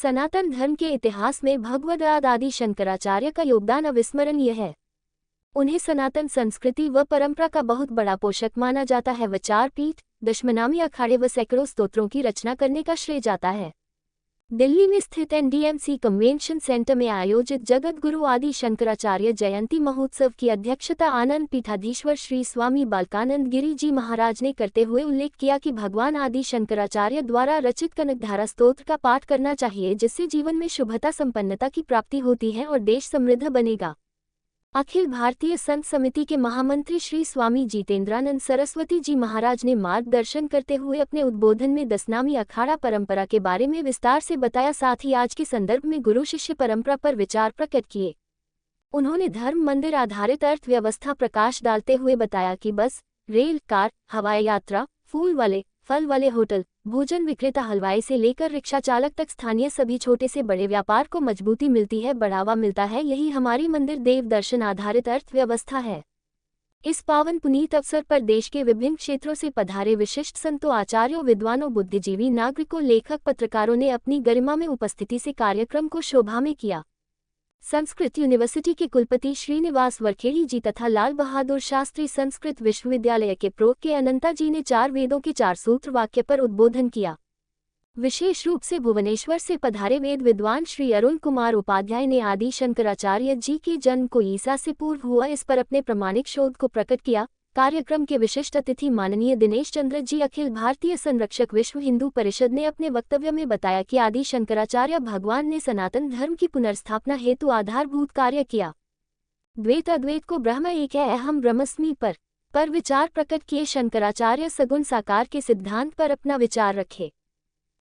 सनातन धर्म के इतिहास में भगवद आदि शंकराचार्य का योगदान अविस्मरणीय है। उन्हें सनातन संस्कृति व परंपरा का बहुत बड़ा पोषक माना जाता है। विचार पीठ, दशमनामी अखाड़े व सैकड़ों स्तोत्रों की रचना करने का श्रेय जाता है। दिल्ली में स्थित एनडीएमसी कन्वेंशन सेंटर में आयोजित जगत गुरु आदि शंकराचार्य जयंती महोत्सव की अध्यक्षता आनंद पीठाधीश्वर श्री स्वामी बालकानंद गिरी जी महाराज ने करते हुए उल्लेख किया कि भगवान आदि शंकराचार्य द्वारा रचित कनकधारा स्तोत्र का पाठ करना चाहिए, जिससे जीवन में शुभता संपन्नता की प्राप्ति होती है और देश समृद्ध बनेगा। अखिल भारतीय संत समिति के महामंत्री श्री स्वामी जितेंद्रानंद सरस्वती जी महाराज ने मार्गदर्शन करते हुए अपने उद्बोधन में दशनामी अखाड़ा परंपरा के बारे में विस्तार से बताया, साथ ही आज के संदर्भ में गुरु शिष्य परंपरा पर विचार प्रकट किए। उन्होंने धर्म मंदिर आधारित अर्थव्यवस्था प्रकाश डालते हुए बताया कि बस, रेल, कार, हवाई यात्रा, फूल वाले, फल वाले होटल, भोजन विक्रेता, हलवाई से लेकर रिक्शा चालक तक स्थानीय सभी छोटे से बड़े व्यापार को मजबूती मिलती है, बढ़ावा मिलता है। यही हमारी मंदिर देव दर्शन आधारित अर्थव्यवस्था है। इस पावन पुनीत अवसर पर देश के विभिन्न क्षेत्रों से पधारे विशिष्ट संतों, आचार्यों, विद्वानों, बुद्धिजीवी, नागरिकों, लेखक, पत्रकारों ने अपनी गरिमा में उपस्थिति से कार्यक्रम को शोभा में किया। संस्कृत यूनिवर्सिटी के कुलपति श्रीनिवास वरखेड़ी जी तथा लाल बहादुर शास्त्री संस्कृत विश्वविद्यालय के प्रो के अनंता जी ने 4 वेदों के 4 सूत्र वाक्य पर उद्बोधन किया। विशेष रूप से भुवनेश्वर से पधारे वेद विद्वान श्री अरुण कुमार उपाध्याय ने आदि शंकराचार्य जी के जन्म को ईसा से पूर्व हुआ इस पर अपने प्रामाणिक शोध को प्रकट किया। कार्यक्रम के विशिष्ट अतिथि माननीय दिनेश चंद्र जी, अखिल भारतीय संरक्षक विश्व हिंदू परिषद, ने अपने वक्तव्य में बताया कि आदि शंकराचार्य भगवान ने सनातन धर्म की पुनर्स्थापना हेतु आधारभूत कार्य किया। द्वैत अद्वैत को ब्रह्म एक है, अहम ब्रह्मस्मि पर विचार प्रकट किए। शंकराचार्य सगुण साकार के सिद्धांत पर अपना विचार रखे।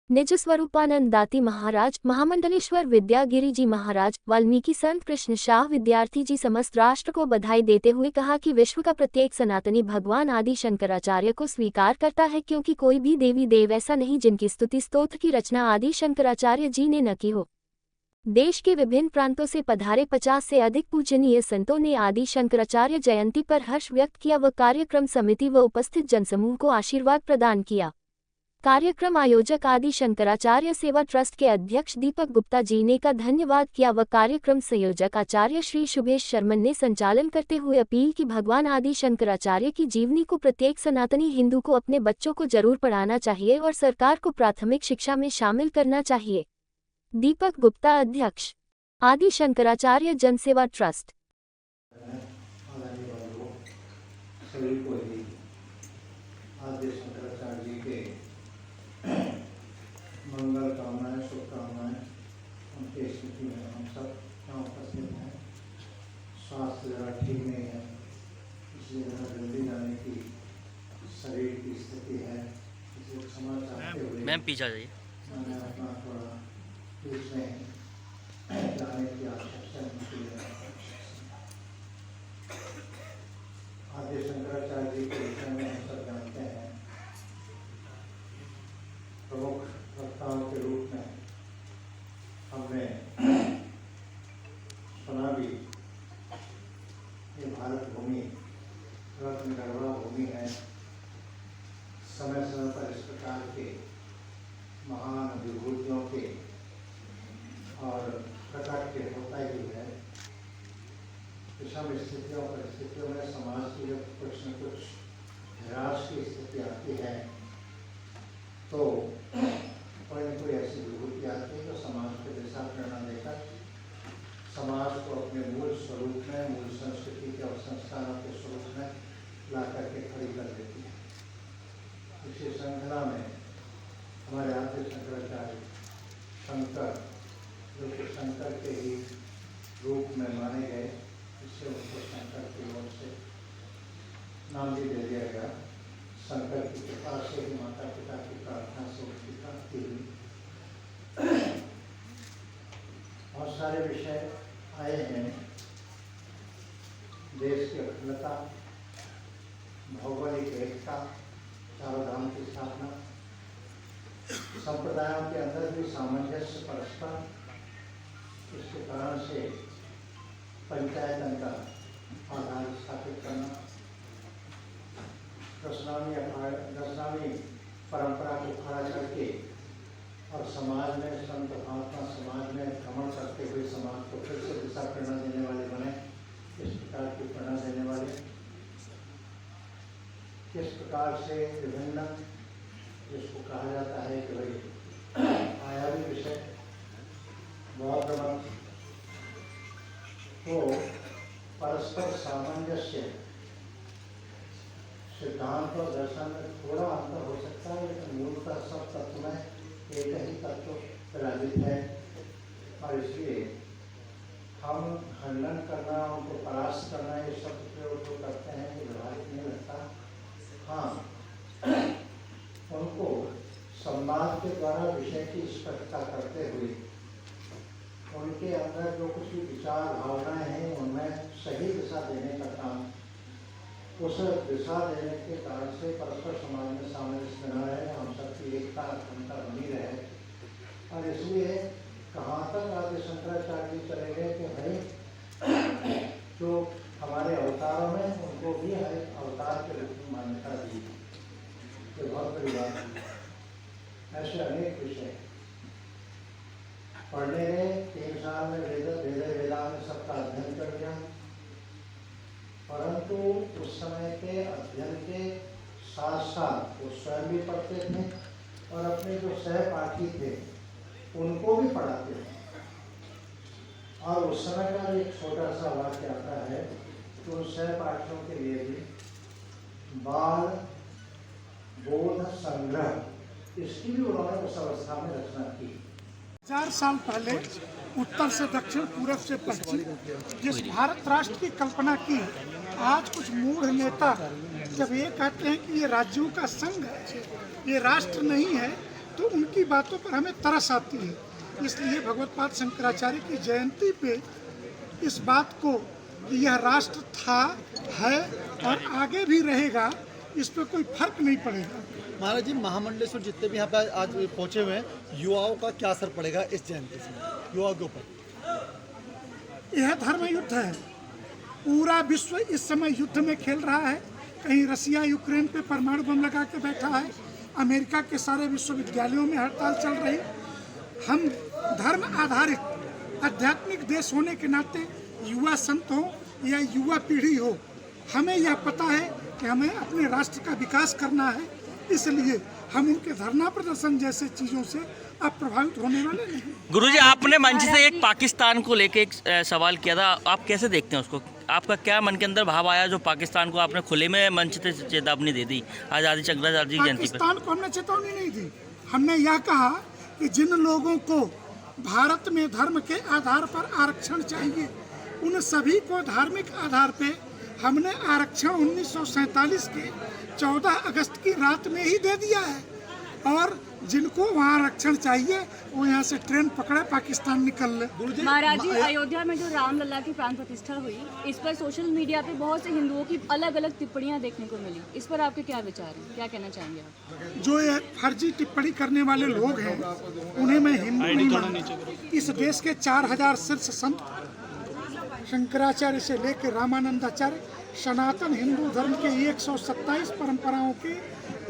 निज स्वरूपानंद दाती महाराज, महामंडलेश्वर विद्यागिरी जी महाराज, वाल्मीकि संत कृष्ण शाह विद्यार्थी जी समस्त राष्ट्र को बधाई देते हुए कहा कि विश्व का प्रत्येक सनातनी भगवान आदि शंकराचार्य को स्वीकार करता है, क्योंकि कोई भी देवी देव ऐसा नहीं जिनकी स्तुति स्तोत्र की रचना आदि शंकराचार्य जी ने न की हो। देश के विभिन्न प्रांतों से पधारे 50 से अधिक पूजनीय संतों ने आदि शंकराचार्य जयंती पर हर्ष व्यक्त किया व कार्यक्रम समिति व उपस्थित जनसमूह को आशीर्वाद प्रदान किया। कार्यक्रम आयोजक आदि शंकराचार्य सेवा ट्रस्ट के अध्यक्ष दीपक गुप्ता जी ने का धन्यवाद किया व कार्यक्रम संयोजक आचार्य श्री शुभेश शर्मन ने संचालन करते हुए अपील की भगवान आदि शंकराचार्य की जीवनी को प्रत्येक सनातनी हिंदू को अपने बच्चों को जरूर पढ़ाना चाहिए और सरकार को प्राथमिक शिक्षा में शामिल करना चाहिए। दीपक गुप्ता, अध्यक्ष, आदि शंकराचार्य जनसेवा ट्रस्ट। मंगल कामनाएं, शुभकामनाएं उनके स्मृति में हम सब यहाँ उपस्थित हैं। स्वास्थ्य जरा ठीक नहीं है, इसलिए जरा जल्दी जाने की शरीर की स्थिति है, इसलिए क्षमा चाहते हुए मैम पीछे आ जाइए। मैंने अपना थोड़ा बीच में जाने की आवश्यकता उनकी है। आदि शंकराचार्य जी के विषय में हम सब जानते हैं। प्रमुख वक्ताओं के रूप में हमने सुना भी, ये भारत भूमि रत्न गर्भा भूमि है। समय समय पर इस प्रकार के महान विभूतियों के और प्रकट के होता ही है। विषम परिस्थितियों में समाज की जब कुछ न कुछ ह्रास की स्थिति आती है तो कोई न कोई ऐसी विभूति आती है जो समाज को दिशा प्रेरणा देकर समाज को अपने मूल स्वरूप में, मूल संस्कृति के और संस्कारों के स्वरूप में ला करके खड़ी कर देती है। इसी श्रृंखला में हमारे आद्य शंकराचार्य शंकर, जो कि शंकर के ही रूप में माने गए, इससे उनको शंकर की ओर से नाम भी दे दिया गया। शंकर की कृपा से ही, माता पिता की प्रार्थना से उनकी प्राप्ति हुई। बहुत सारे विषय आए हैं। देश की अखंडता, भौगोलिक एकता, चारों धाम की स्थापना, संप्रदायों के अंदर भी सामंजस्य परस्पर, इसके कारण से पंचायतन का आधार स्थापित करना, दशनामी परंपरा को खड़ा करके और समाज में संत महात्मा समाज में भ्रमण करते हुए समाज को फिर से दिशा प्रेरणा देने वाले बने। इस प्रकार की प्रेरणा देने वाले किस प्रकार से विभिन्न जिसको कहा जाता है कि भाई आयामी विषय बौद्ध मत को परस्पर सामंजस्य सिद्धांत और दर्शन में थोड़ा अंतर हो सकता है, लेकिन मूलतः सब तत्व में एक ही तत्व विराजित है। और इसलिए हम खंडन करना, उनको परास्त करना, ये शब्द प्रयोग जो करते हैं ये व्यवहारिक नहीं लगता। हाँ, उनको संवाद के द्वारा विषय की स्पष्टता करते हुए उनके अंदर जो कुछ भी विचार भावनाएं हैं उनमें सही दिशा देने का काम, उस दिशा देने के कारण से परस्पर समाज में सामंजस्य बना रहे, हम सबकी एकता अखंडता बनी रहे। और इसलिए कहाँ तक आदि शंकराचार्य जी चले गए कि भाई जो हमारे अवतारों में उनको भी हर एक अवतार के रूप में मान्यता दी। ये बहुत बड़ी बात है। ऐसे अनेक विषय पढ़ने गए, 3 साल में वेदांत सबका अध्ययन कर लिया, परंतु उस समय के अध्ययन के साथ साथ वो स्वयं भी पढ़ते थे और अपने जो सहपाठी थे उनको भी पढ़ाते थे। और उस समय का एक छोटा सा वाक्य आता है कि उन सहपाठियों के लिए भी बाल बोध संग्रह इसकी भी उन्होंने उस अवस्था में रचना की। 1000 साल पहले उत्तर से दक्षिण, पूरब से पश्चिम जिस भारत राष्ट्र की कल्पना की, आज कुछ मूढ़ नेता जब ये कहते हैं कि ये राज्यों का संघ है, ये राष्ट्र नहीं है, तो उनकी बातों पर हमें तरस आती है। इसलिए भगवत्पाद शंकराचार्य की जयंती पे इस बात को कि यह राष्ट्र था, है और आगे भी रहेगा, इस पर कोई फर्क नहीं पड़ेगा। महाराज जी, महामंडलेश्वर जितने भी यहाँ पे आज पहुँचे हुए हैं, युवाओं का क्या असर पड़ेगा इस जयंती से युवाओं के ऊपर? यह धर्म युद्ध है। पूरा विश्व इस समय युद्ध में खेल रहा है। कहीं रसिया यूक्रेन पे परमाणु बम लगा के बैठा है, अमेरिका के सारे विश्वविद्यालयों में हड़ताल चल रही। हम धर्म आधारित आध्यात्मिक देश होने के नाते युवा संत हो या युवा पीढ़ी हो, हमें यह पता है कि हमें अपने राष्ट्र का विकास करना है। इसलिए हम उनके धरना प्रदर्शन जैसे चीज़ों से अब प्रभावित होने वाले नहीं। गुरुजी, आपने मंच से एक पाकिस्तान को लेके एक सवाल किया था, आप कैसे देखते हैं उसको? आपका क्या मन के अंदर भाव आया जो पाकिस्तान को आपने खुले में मंच से चेतावनी दे दी आज़ादी शंकराचार्य जी जयंती पर? पाकिस्तान को हमने चेतावनी नहीं दी। हमने यह कहा कि जिन लोगों को भारत में धर्म के आधार पर आरक्षण चाहिए, उन सभी को धार्मिक आधार पे हमने आरक्षण 1947 के 14 अगस्त की रात में ही दे दिया है। और जिनको वहाँ आरक्षण चाहिए वो यहाँ से ट्रेन पकड़े पाकिस्तान निकल ले। महाराज जी, अयोध्या में जो रामलला की प्राण प्रतिष्ठा हुई, इस पर सोशल मीडिया पे बहुत से हिंदुओं की अलग अलग टिप्पणियां देखने को मिली। इस पर आपके क्या विचार हैं, क्या कहना चाहेंगे आप? जो ये फर्जी टिप्पणी करने वाले लोग हैं उन्हें मैं हिंदू नहीं मानता। इस देश के 4000 शीर्ष संत शंकराचार्य से लेकर रामानंदाचार्य सनातन हिंदू धर्म के 127 परंपराओं के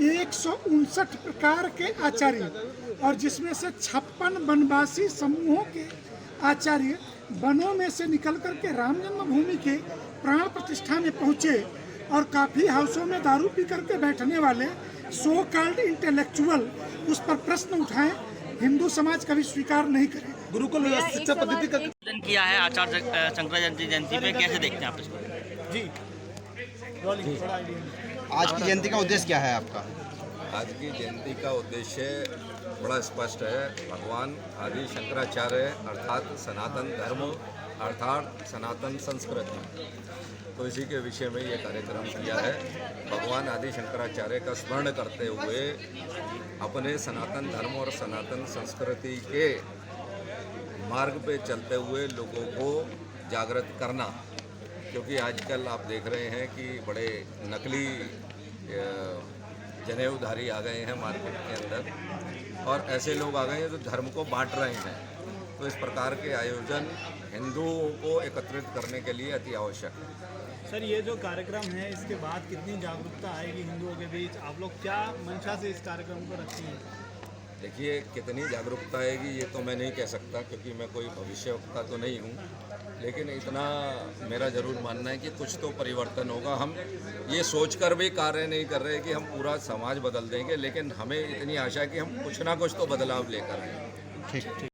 159 प्रकार के आचार्य और जिसमें से 56 वनवासी समूहों के आचार्य वनों में से निकल कर के राम जन्मभूमि के प्राण प्रतिष्ठा में पहुँचे और काफ़ी हाउसों में दारू पी करके बैठने वाले सो कॉल्ड इंटेलेक्चुअल उस पर प्रश्न उठाएं, हिंदू समाज कभी स्वीकार नहीं करे। गुरुकुल शिक्षा पद्धति का किया है आचार्य शंकराचार्य जयंती पे, कैसे देखते हैं आप इसको? जी, आज की जयंती का उद्देश्य क्या है आपका? आज की जयंती का उद्देश्य बड़ा स्पष्ट है। भगवान आदि शंकराचार्य अर्थात सनातन धर्म अर्थात सनातन संस्कृति, तो इसी के विषय में ये कार्यक्रम किया है। भगवान आदि शंकराचार्य का स्मरण करते हुए अपने सनातन धर्म और सनातन संस्कृति के मार्ग पे चलते हुए लोगों को जागृत करना, क्योंकि आजकल आप देख रहे हैं कि बड़े नकली जनेऊधारी आ गए हैं मार्केट के अंदर और ऐसे लोग आ गए हैं जो धर्म को बांट रहे हैं। तो इस प्रकार के आयोजन हिंदुओं को एकत्रित करने के लिए अति आवश्यक है। सर, ये जो कार्यक्रम है इसके बाद कितनी जागरूकता आएगी हिंदुओं के बीच? आप लोग क्या मंशा से इस कार्यक्रम को रखते हैं? देखिए कितनी जागरूकता आएगी ये तो मैं नहीं कह सकता, क्योंकि मैं कोई भविष्यवक्ता तो नहीं हूँ, लेकिन इतना मेरा ज़रूर मानना है कि कुछ तो परिवर्तन होगा। हम ये सोचकर भी कार्य नहीं कर रहे कि हम पूरा समाज बदल देंगे, लेकिन हमें इतनी आशा है कि हम कुछ ना कुछ तो बदलाव लेकर आएंगे। ठीक।